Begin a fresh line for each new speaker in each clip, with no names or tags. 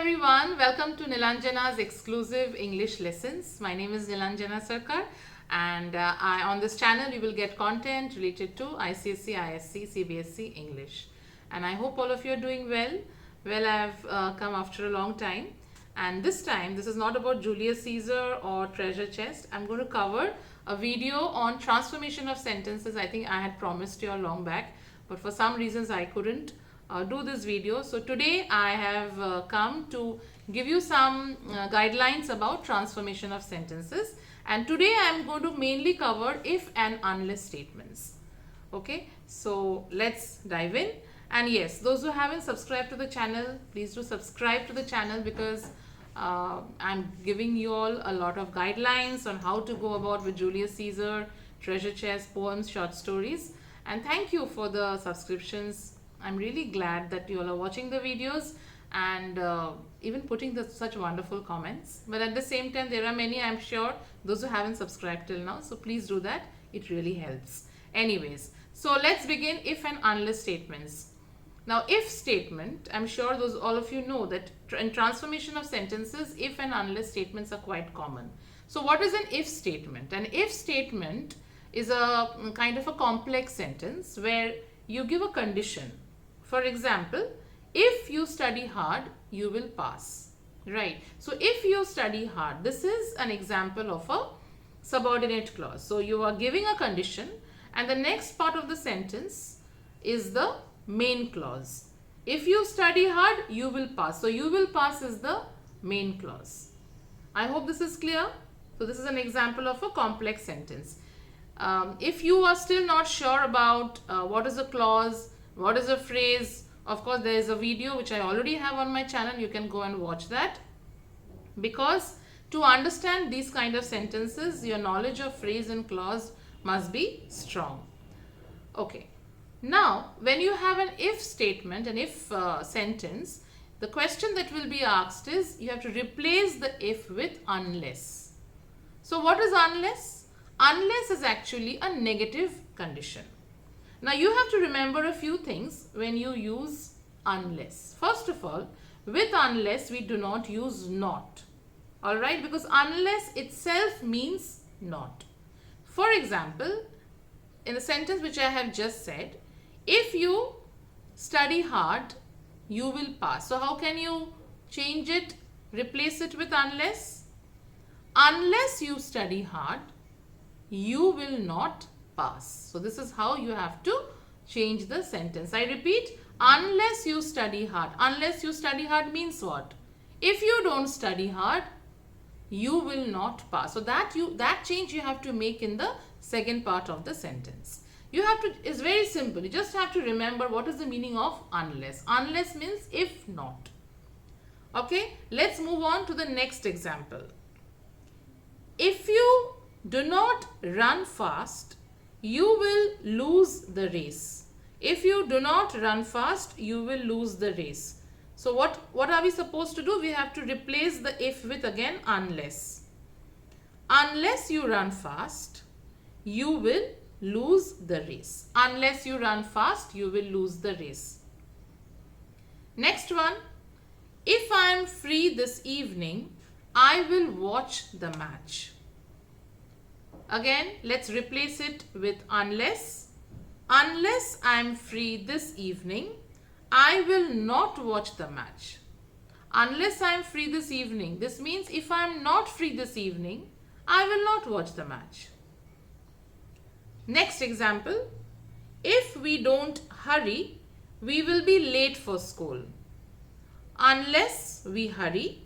everyone, welcome to Nilanjana's exclusive English lessons. My name is Nilanjana Sarkar, and on this channel you will get content related to ICSE, ISC, CBSE English. And I hope all of you are doing well. Well, I've come after a long time, and this time this is not about Julius Caesar or treasure chest. I'm going to cover a video on transformation of sentences. I think I had promised you a long back, but for some reasons I couldn't do this video. So today I have come to give you some guidelines about transformation of sentences, and today I am going to mainly cover if and unless statements. Okay, so let's dive in. And yes, those who haven't subscribed to the channel, please do subscribe to the channel, because I'm giving you all a lot of guidelines on how to go about with Julius Caesar, treasure chest, poems, short stories. And thank you for the subscriptions. I'm really glad that you all are watching the videos and even putting such wonderful comments. But at the same time, there are many, I'm sure, those who haven't subscribed till now. So please do that. It really helps. Anyways, so let's begin if and unless statements. Now, if statement, I'm sure all of you know that in transformation of sentences, if and unless statements are quite common. So what is an if statement? An if statement is a kind of a complex sentence where you give a condition. For example, if you study hard, you will pass, right? So if you study hard, this is an example of a subordinate clause. So you are giving a condition, and the next part of the sentence is the main clause. If you study hard, you will pass. So you will pass is the main clause. I hope this is clear. So this is an example of a complex sentence. If you are still not sure about what is a clause, what is a phrase, of course there is a video which I already have on my channel. You can go and watch that, because to understand these kind of sentences, your knowledge of phrase and clause must be strong. Okay. Now, when you have an if statement, an if sentence, the question that will be asked is, you have to replace the if with unless. So what is unless? Unless is actually a negative condition. Now you have to remember a few things when you use unless. First of all, with unless we do not use not. Alright, because unless itself means not. For example, in the sentence which I have just said, if you study hard, you will pass. So how can you change it, replace it with unless? Unless you study hard, you will not pass. So this is how you have to change the sentence. I repeat, unless you study hard. Unless you study hard means what? If you don't study hard, you will not pass. So that change you have to make in the second part of the sentence. It's very simple. You just have to remember what is the meaning of unless. Unless means if not. Okay, let's move on to the next example. If you do not run fast, you will lose the race. If you do not run fast, you will lose the race. So what are we supposed to do? We have to replace the if with again unless. Unless you run fast, you will lose the race. Unless you run fast, you will lose the race. Next one. If I am free this evening, I will watch the match. Again, let's replace it with unless. Unless I am free this evening, I will not watch the match. Unless I am free this evening. This means if I am not free this evening, I will not watch the match. Next example. If we don't hurry, we will be late for school. Unless we hurry,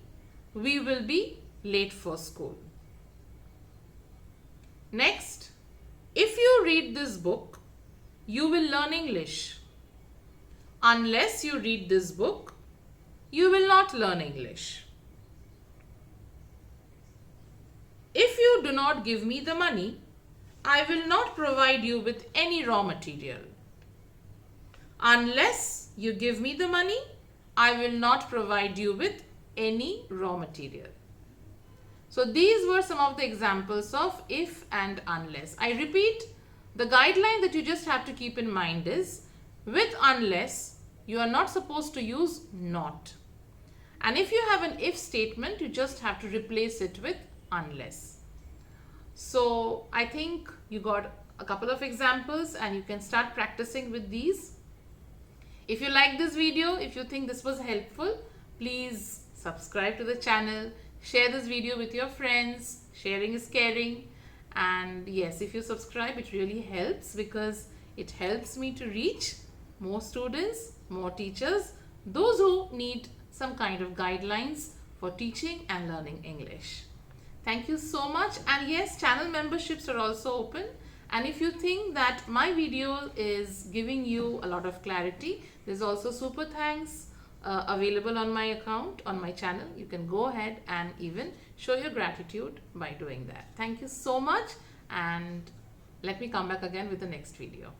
we will be late for school. Next, if you read this book, you will learn English. Unless you read this book, you will not learn English. If you do not give me the money, I will not provide you with any raw material. Unless you give me the money, I will not provide you with any raw material. So these were some of the examples of if and unless. I repeat, the guideline that you just have to keep in mind is, with unless, you are not supposed to use not. And if you have an if statement, you just have to replace it with unless. So I think you got a couple of examples and you can start practicing with these. If you like this video, if you think this was helpful, please subscribe to the channel, share this video with your friends. Sharing is caring. And yes, if you subscribe, it really helps because it helps me to reach more students, more teachers, those who need some kind of guidelines for teaching and learning English. Thank you so much. And yes, channel memberships are also open. And if you think that my video is giving you a lot of clarity, there's also super thanks available on my account, on my channel. You can go ahead and even show your gratitude by doing that. Thank you so much, and let me come back again with the next video.